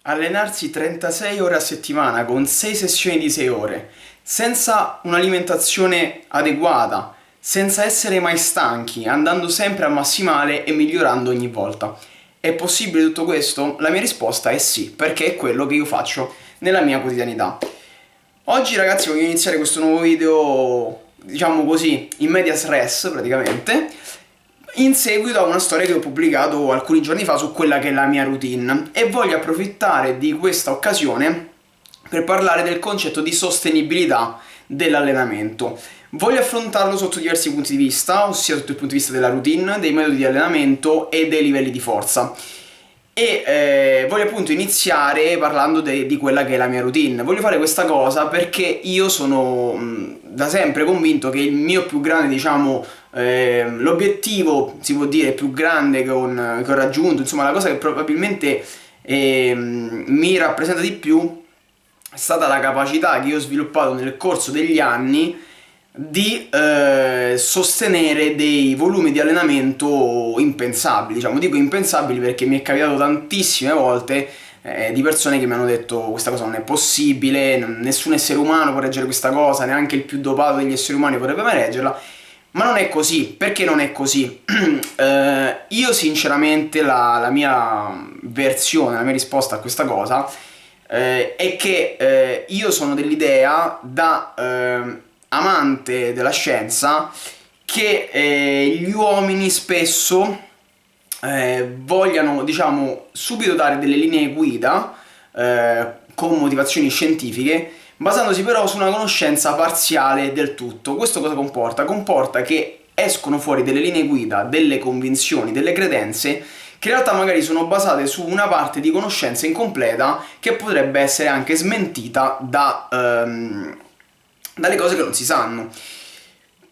Allenarsi 36 ore a settimana con 6 sessioni di 6 ore, senza un'alimentazione adeguata, senza essere mai stanchi, andando sempre a massimale e migliorando ogni volta. È possibile tutto questo? La mia risposta è sì, perché è quello che io faccio nella mia quotidianità. Oggi ragazzi voglio iniziare questo nuovo video, diciamo così, in medias res praticamente, in seguito a una storia che ho pubblicato alcuni giorni fa su quella che è la mia routine e voglio approfittare di questa occasione per parlare del concetto di sostenibilità dell'allenamento. Voglio affrontarlo sotto diversi punti di vista, ossia sotto il punto di vista della routine, dei metodi di allenamento e dei livelli di forza. E voglio appunto iniziare parlando di quella che è la mia routine. Voglio fare questa cosa perché io sono da sempre convinto che il mio più grande, diciamo, l'obiettivo, si può dire, più grande che ho raggiunto, insomma la cosa che probabilmente mi rappresenta di più è stata la capacità che io ho sviluppato nel corso degli anni di sostenere dei volumi di allenamento impensabili. Diciamo, dico impensabili perché mi è capitato tantissime volte di persone che mi hanno detto questa cosa non è possibile, nessun essere umano può reggere questa cosa, neanche il più dopato degli esseri umani potrebbe mai reggerla. Ma non è così. Perché non è così? Io sinceramente la mia versione, la mia risposta a questa cosa è che io sono dell'idea da amante della scienza che gli uomini spesso vogliano, diciamo, subito dare delle linee guida con motivazioni scientifiche, basandosi però su una conoscenza parziale del tutto. Questo cosa comporta? Comporta che escono fuori delle linee guida, delle convinzioni, delle credenze che in realtà magari sono basate su una parte di conoscenza incompleta che potrebbe essere anche smentita dalle cose che non si sanno.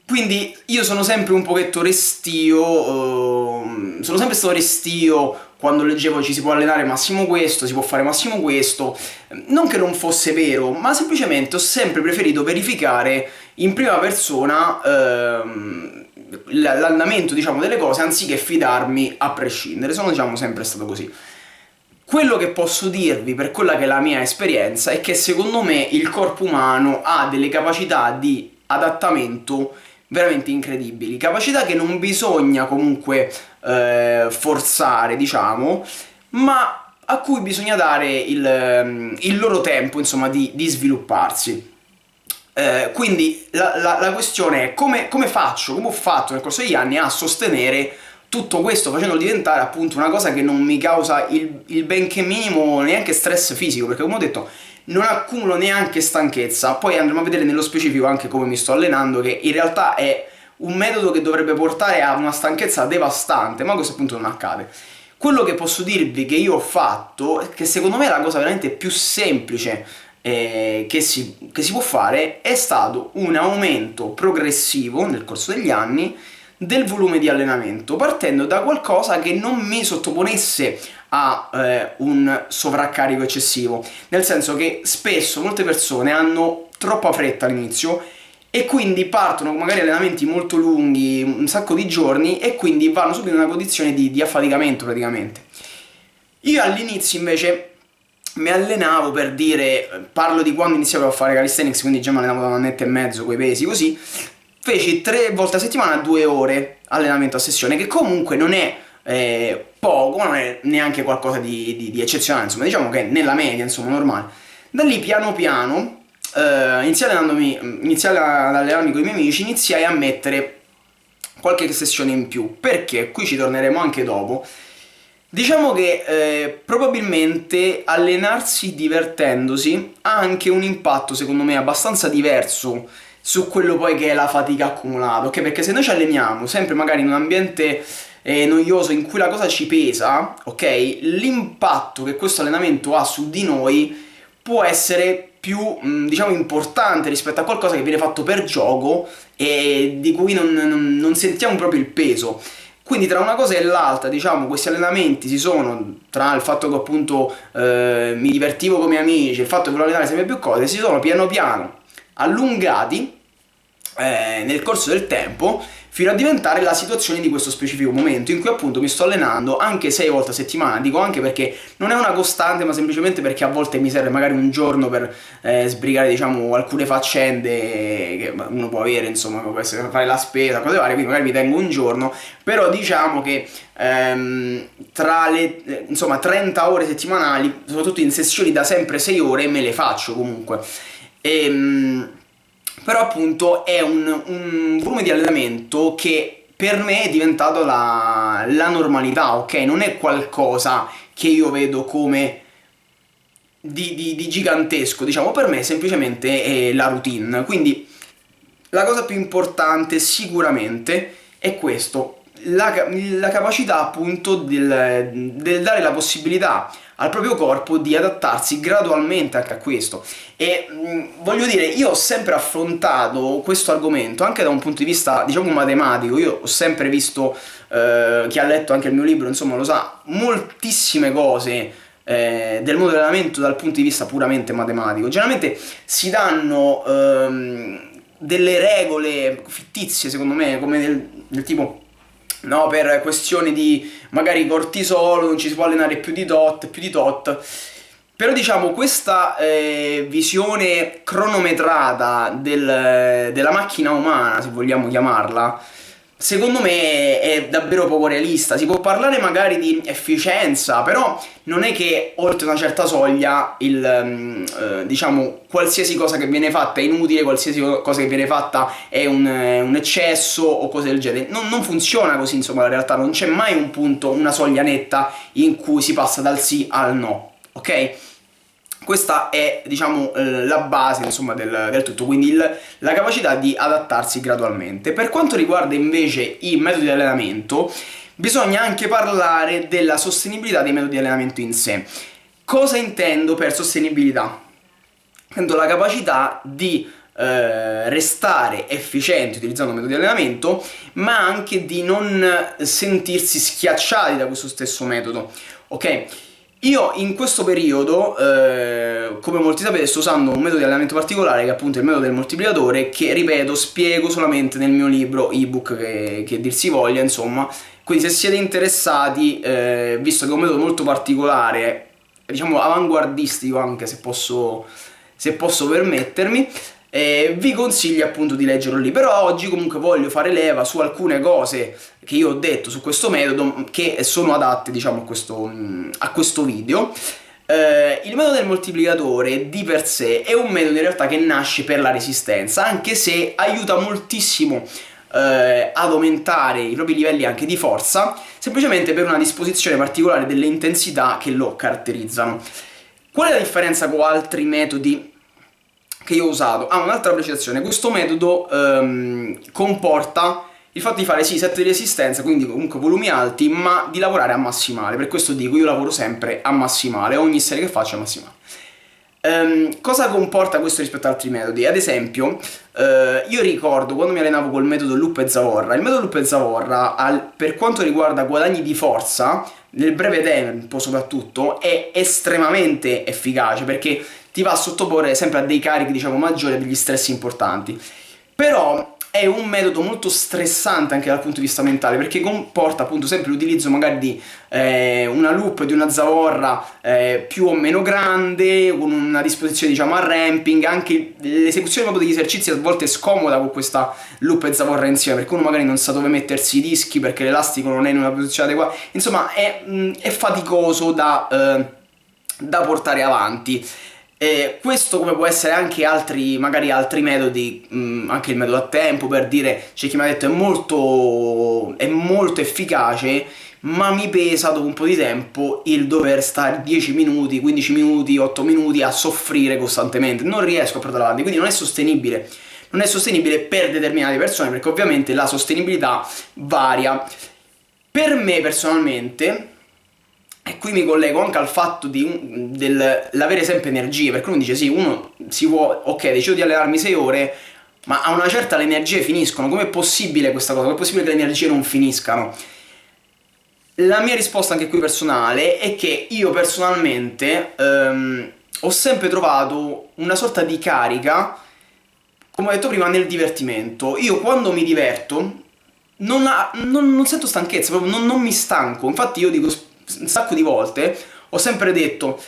Quindi io sono sempre un pochetto restio, sono sempre stato restio quando leggevo ci si può allenare massimo questo, si può fare massimo questo. Non che non fosse vero, ma semplicemente ho sempre preferito verificare in prima persona l'andamento, diciamo, delle cose anziché fidarmi a prescindere. Sono, diciamo, sempre stato così. Quello che posso dirvi per quella che è la mia esperienza è che secondo me il corpo umano ha delle capacità di adattamento veramente incredibili, capacità che non bisogna comunque forzare, diciamo, ma a cui bisogna dare il loro tempo, insomma, di svilupparsi. Quindi la questione è come ho fatto nel corso degli anni a sostenere tutto questo, facendolo diventare appunto una cosa che non mi causa il benché minimo neanche stress fisico, perché come ho detto non accumulo neanche stanchezza. Poi andremo a vedere nello specifico anche come mi sto allenando, che in realtà è un metodo che dovrebbe portare a una stanchezza devastante, ma questo appunto non accade. Quello che posso dirvi che io ho fatto, che secondo me è la cosa veramente più semplice che si può fare, è stato un aumento progressivo nel corso degli anni del volume di allenamento, partendo da qualcosa che non mi sottoponesse a un sovraccarico eccessivo, nel senso che spesso molte persone hanno troppa fretta all'inizio e quindi partono con magari allenamenti molto lunghi, un sacco di giorni, e quindi vanno subito in una condizione di affaticamento praticamente. Io all'inizio invece mi allenavo, per dire, parlo di quando iniziavo a fare calisthenics, quindi già mi allenavo da un annetto e mezzo coi pesi così. Feci 3 volte a settimana 2 ore allenamento a sessione, che comunque non è poco, ma non è neanche qualcosa di eccezionale, insomma, diciamo che è nella media, insomma, normale. Da lì piano piano iniziai ad allenarmi con i miei amici, iniziai a mettere qualche sessione in più, perché qui ci torneremo anche dopo. Diciamo che probabilmente allenarsi divertendosi ha anche un impatto, secondo me, abbastanza diverso su quello poi che è la fatica accumulata, ok? Perché se noi ci alleniamo sempre magari in un ambiente noioso in cui la cosa ci pesa, ok? L'impatto che questo allenamento ha su di noi può essere più, diciamo, importante rispetto a qualcosa che viene fatto per gioco e di cui non sentiamo proprio il peso. Quindi tra una cosa e l'altra, diciamo, questi allenamenti tra il fatto che appunto mi divertivo con i miei amici e il fatto che volevo allenare sempre più cose, si sono piano piano allungati nel corso del tempo, fino a diventare la situazione di questo specifico momento in cui appunto mi sto allenando anche 6 volte a settimana. Dico anche perché non è una costante, ma semplicemente perché a volte mi serve magari un giorno per sbrigare, diciamo, alcune faccende che uno può avere, insomma, può essere fare la spesa, cose varie, quindi magari mi tengo un giorno, però diciamo che tra le insomma 30 ore settimanali, soprattutto in sessioni da sempre 6 ore, me le faccio comunque. Però appunto è un volume di allenamento che per me è diventato la normalità, ok? Non è qualcosa che io vedo come di gigantesco, diciamo, per me semplicemente è la routine. Quindi la cosa più importante sicuramente è questo, la capacità appunto del dare la possibilità al proprio corpo di adattarsi gradualmente anche a questo. E voglio dire, io ho sempre affrontato questo argomento anche da un punto di vista, diciamo, matematico. Io ho sempre visto, chi ha letto anche il mio libro, insomma, lo sa, moltissime cose del mondo dell'allenamento dal punto di vista puramente matematico. Generalmente si danno delle regole fittizie, secondo me, come del tipo, no, per questioni di magari cortisolo non ci si può allenare più di tot, più di tot. Però diciamo questa visione cronometrata della macchina umana, se vogliamo chiamarla, secondo me è davvero poco realista. Si può parlare magari di efficienza, però non è che oltre una certa soglia diciamo qualsiasi cosa che viene fatta è inutile, qualsiasi cosa che viene fatta è un eccesso o cose del genere. Non funziona così, insomma, la realtà non c'è mai un punto, una soglia netta in cui si passa dal sì al no, ok? Questa è, diciamo, la base, insomma, del tutto, quindi la capacità di adattarsi gradualmente. Per quanto riguarda invece i metodi di allenamento, bisogna anche parlare della sostenibilità dei metodi di allenamento in sé. Cosa intendo per sostenibilità? Intendo la capacità di restare efficienti utilizzando metodi di allenamento, ma anche di non sentirsi schiacciati da questo stesso metodo, ok? Io in questo periodo, come molti sapete, sto usando un metodo di allenamento particolare che è appunto il metodo del moltiplicatore, che ripeto spiego solamente nel mio libro ebook che dir si voglia, insomma. Quindi se siete interessati, visto che è un metodo molto particolare, diciamo avanguardistico anche se posso permettermi, vi consiglio appunto di leggerlo lì. Però oggi comunque voglio fare leva su alcune cose che io ho detto su questo metodo che sono adatte, diciamo, a questo video. Il metodo del moltiplicatore di per sé è un metodo in realtà che nasce per la resistenza, anche se aiuta moltissimo ad aumentare i propri livelli anche di forza, semplicemente per una disposizione particolare delle intensità che lo caratterizzano. Qual è la differenza con altri metodi che io ho usato? Un'altra precisazione: questo metodo comporta il fatto di fare sì set di resistenza, quindi comunque volumi alti, ma di lavorare a massimale. Per questo dico, io lavoro sempre a massimale, ogni serie che faccio è a massimale. Cosa comporta questo rispetto ad altri metodi? Ad esempio, io ricordo quando mi allenavo col metodo Loop e Zavorra. Il metodo Loop e Zavorra, per quanto riguarda guadagni di forza, nel breve tempo soprattutto, è estremamente efficace, perché ti va a sottoporre sempre a dei carichi, diciamo, maggiori, a degli stress importanti. Però è un metodo molto stressante anche dal punto di vista mentale, perché comporta appunto sempre l'utilizzo magari di una loop, di una zavorra più o meno grande, con una disposizione, diciamo, a ramping. Anche l'esecuzione proprio degli esercizi a volte è scomoda con questa loop e zavorra insieme, perché uno magari non sa dove mettersi i dischi, perché l'elastico non è in una posizione adeguata. Insomma, è faticoso da portare avanti. Questo, come può essere anche magari altri metodi, anche il metodo a tempo, per dire, c'è chi mi ha detto è molto efficace, ma mi pesa dopo un po' di tempo il dover stare 10 minuti, 15 minuti, 8 minuti a soffrire costantemente. Non riesco a portare avanti, quindi non è sostenibile. Non è sostenibile per determinate persone, perché ovviamente la sostenibilità varia. Per me personalmente, e qui mi collego anche al fatto dell'avere sempre energie, perché uno dice sì, uno si può, ok, decido di allenarmi 6 ore, ma a una certa le energie finiscono. Com'è possibile questa cosa? Com'è possibile che le energie non finiscano? La mia risposta anche qui personale è che io personalmente ho sempre trovato una sorta di carica, come ho detto prima, nel divertimento. Io quando mi diverto, non sento stanchezza, proprio non mi stanco. Infatti io dico un sacco di volte, ho sempre detto,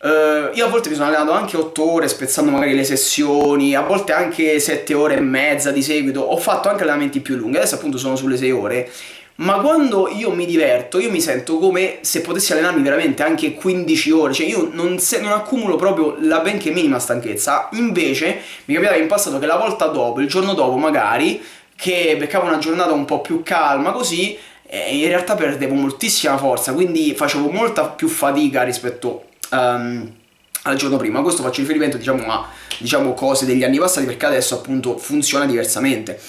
io a volte mi sono allenato anche 8 ore, spezzando magari le sessioni, a volte anche 7 ore e mezza di seguito, ho fatto anche allenamenti più lunghi, adesso appunto sono sulle 6 ore, ma quando io mi diverto, io mi sento come se potessi allenarmi veramente anche 15 ore, cioè io non accumulo proprio la benché minima stanchezza. Invece mi capitava in passato che la volta dopo, il giorno dopo magari, che beccavo una giornata un po' più calma così, in realtà perdevo moltissima forza, quindi facevo molta più fatica rispetto al giorno prima. Questo faccio riferimento, diciamo, a cose degli anni passati, perché adesso appunto funziona diversamente.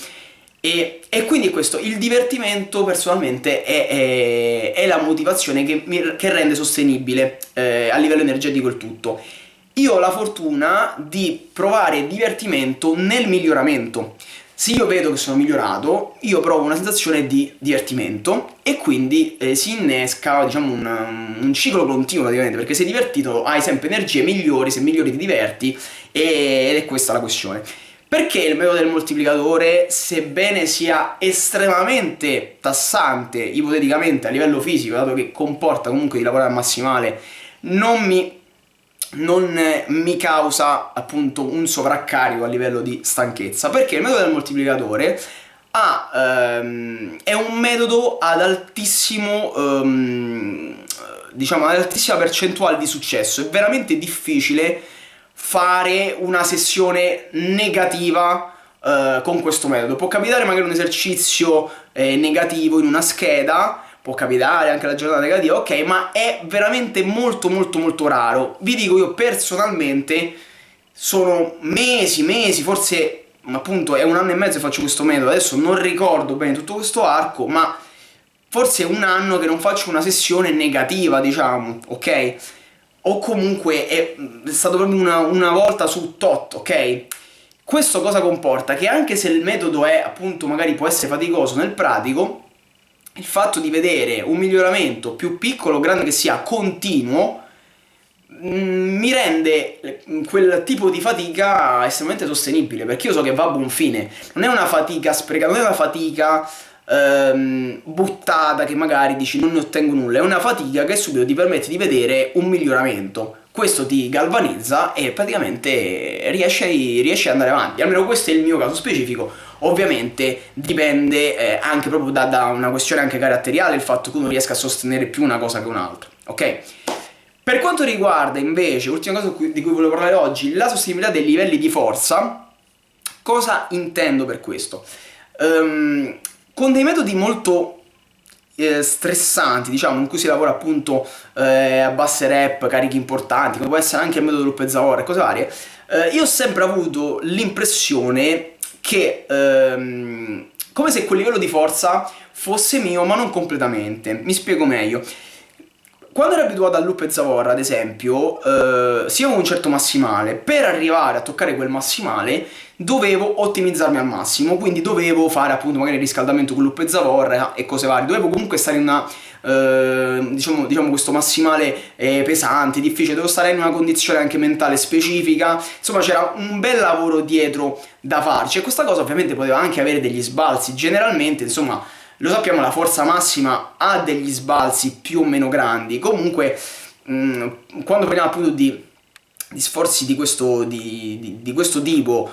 E quindi questo, il divertimento personalmente è la motivazione che rende sostenibile a livello energetico il tutto. Io ho la fortuna di provare divertimento nel miglioramento. Se io vedo che sono migliorato, io provo una sensazione di divertimento e quindi si innesca, diciamo, un ciclo continuo praticamente, perché sei divertito, hai sempre energie migliori, se migliori ti diverti, ed è questa la questione. Perché il metodo del moltiplicatore, sebbene sia estremamente tassante ipoteticamente a livello fisico, dato che comporta comunque di lavorare al massimale, non mi causa appunto un sovraccarico a livello di stanchezza? Perché il metodo del moltiplicatore è un metodo ad altissimo diciamo ad altissima percentuale di successo. È veramente difficile fare una sessione negativa con questo metodo. Può capitare magari un esercizio negativo in una scheda, può capitare anche la giornata negativa, ok, ma è veramente molto molto molto raro. Vi dico, io personalmente sono mesi, forse appunto è 1 anno e mezzo che faccio questo metodo, adesso non ricordo bene tutto questo arco, ma forse è 1 anno che non faccio una sessione negativa, diciamo, ok? O comunque è stato proprio una volta su tot, ok? Questo cosa comporta? Che anche se il metodo è appunto magari può essere faticoso nel pratico, il fatto di vedere un miglioramento più piccolo o grande che sia continuo mi rende quel tipo di fatica estremamente sostenibile, perché io so che va a buon fine, non è una fatica sprecata, non è una fatica buttata che magari dici non ne ottengo nulla, è una fatica che subito ti permette di vedere un miglioramento. Questo ti galvanizza e praticamente riesci ad andare avanti. Almeno questo è il mio caso specifico. Ovviamente dipende anche proprio da una questione anche caratteriale, il fatto che uno riesca a sostenere più una cosa che un'altra, ok? Per quanto riguarda invece, ultima cosa di cui volevo parlare oggi, la sostenibilità dei livelli di forza, cosa intendo per questo? Con dei metodi molto stressanti, diciamo, in cui si lavora appunto a basse rep, carichi importanti, come può essere anche il metodo Lopez-Zavora e cose varie, io ho sempre avuto l'impressione che come se quel livello di forza fosse mio, ma non completamente. Mi spiego meglio. Quando ero abituato al Lopez-Zavora, ad esempio, se avevo un certo massimale, per arrivare a toccare quel massimale dovevo ottimizzarmi al massimo, quindi dovevo fare appunto magari il riscaldamento con Lopez-Zavora e cose varie, dovevo comunque stare in una diciamo questo massimale pesante, difficile, dovevo stare in una condizione anche mentale specifica, insomma c'era un bel lavoro dietro da farci, e questa cosa ovviamente poteva anche avere degli sbalzi. Generalmente, insomma, lo sappiamo, la forza massima ha degli sbalzi più o meno grandi. Comunque quando parliamo appunto di sforzi di questo tipo,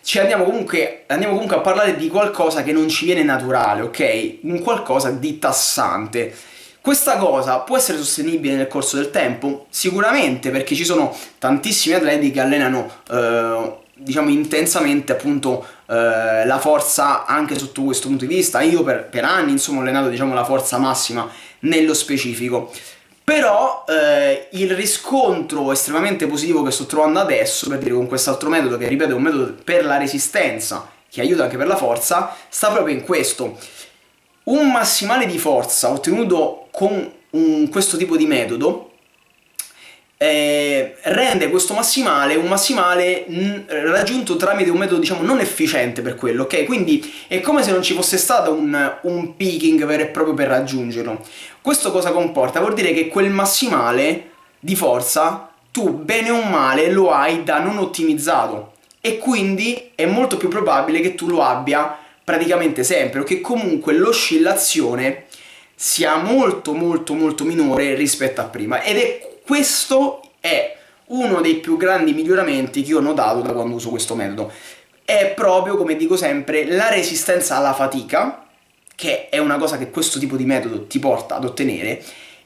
ci andiamo comunque a parlare di qualcosa che non ci viene naturale, ok? Un qualcosa di tassante. Questa cosa può essere sostenibile nel corso del tempo? Sicuramente, perché ci sono tantissimi atleti che allenano diciamo intensamente appunto la forza anche sotto questo punto di vista. Io per anni insomma ho allenato, diciamo, la forza massima nello specifico. Però il riscontro estremamente positivo che sto trovando adesso, per dire, con quest'altro metodo, che ripeto è un metodo per la resistenza, che aiuta anche per la forza, sta proprio in questo. Un massimale di forza ottenuto con questo tipo di metodo rende questo massimale un massimale raggiunto tramite un metodo, diciamo, non efficiente per quello, ok? Quindi è come se non ci fosse stato un peaking vero e proprio per raggiungerlo. Questo cosa comporta? Vuol dire che quel massimale di forza tu bene o male lo hai da non ottimizzato, e quindi è molto più probabile che tu lo abbia praticamente sempre, o che comunque l'oscillazione sia molto minore rispetto a prima, ed questo è uno dei più grandi miglioramenti che io ho notato da quando uso questo metodo. È proprio, come dico sempre, la resistenza alla fatica, che è una cosa che questo tipo di metodo ti porta ad ottenere,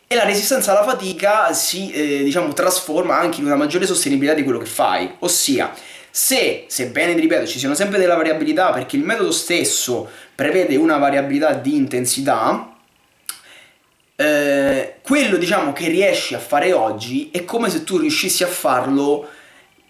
e la resistenza alla fatica si diciamo trasforma anche in una maggiore sostenibilità di quello che fai, ossia sebbene, ti ripeto, ci siano sempre delle variabilità, perché il metodo stesso prevede una variabilità di intensità, quello diciamo che riesci a fare oggi è come se tu riuscissi a farlo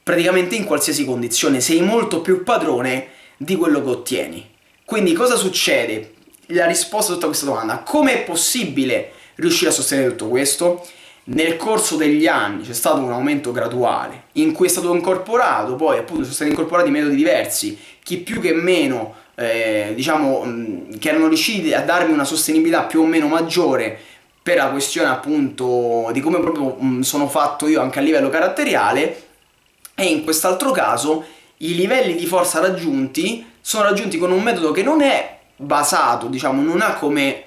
praticamente in qualsiasi condizione, sei molto più padrone di quello che ottieni. Quindi cosa succede? La risposta a tutta questa domanda: come è possibile riuscire a sostenere tutto questo? Nel corso degli anni c'è stato un aumento graduale in cui è stato incorporato, poi appunto sono stati incorporati metodi diversi, chi più che meno diciamo che erano riusciti a darmi una sostenibilità più o meno maggiore per la questione appunto di come proprio sono fatto io anche a livello caratteriale, e in quest'altro caso i livelli di forza raggiunti sono raggiunti con un metodo che non è basato, diciamo, non ha come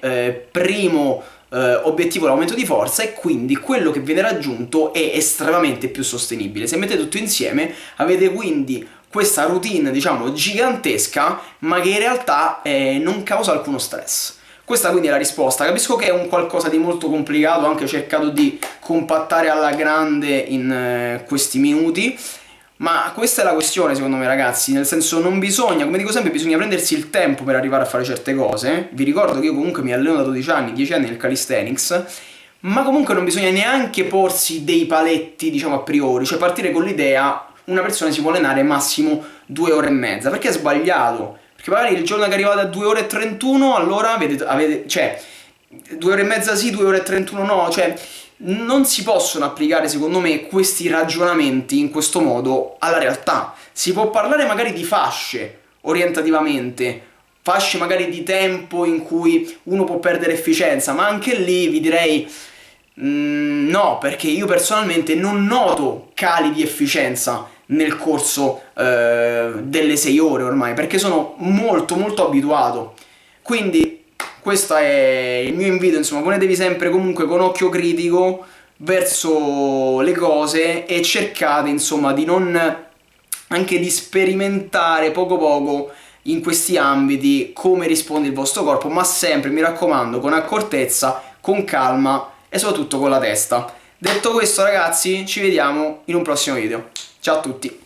primo obiettivo l'aumento di forza, e quindi quello che viene raggiunto è estremamente più sostenibile. Se mettete tutto insieme avete quindi questa routine, diciamo, gigantesca, ma che in realtà non causa alcuno stress. Questa quindi è la risposta. Capisco che è un qualcosa di molto complicato, ho anche cercato di compattare alla grande in questi minuti, ma questa è la questione secondo me, ragazzi, nel senso, non bisogna, come dico sempre, bisogna prendersi il tempo per arrivare a fare certe cose. Vi ricordo che io comunque mi alleno da 12 anni, 10 anni nel calisthenics, ma comunque non bisogna neanche porsi dei paletti, diciamo, a priori, cioè partire con l'idea una persona si può allenare massimo 2 ore e mezza, perché è sbagliato. Perché magari il giorno che arrivate a 2 ore e 31, allora avete cioè 2 ore e mezza sì, 2 ore e 31 no, cioè non si possono applicare secondo me questi ragionamenti in questo modo alla realtà. Si può parlare magari di fasce orientativamente, fasce magari di tempo in cui uno può perdere efficienza, ma anche lì vi direi no, perché io personalmente non noto cali di efficienza nel corso delle 6 ore ormai, perché sono molto abituato. Quindi questo è il mio invito, insomma, ponetevi sempre comunque con occhio critico verso le cose e cercate, insomma, di non, anche di sperimentare poco in questi ambiti come risponde il vostro corpo, ma sempre, mi raccomando, con accortezza, con calma e soprattutto con la testa. Detto questo, ragazzi, ci vediamo in un prossimo video. Ciao a tutti!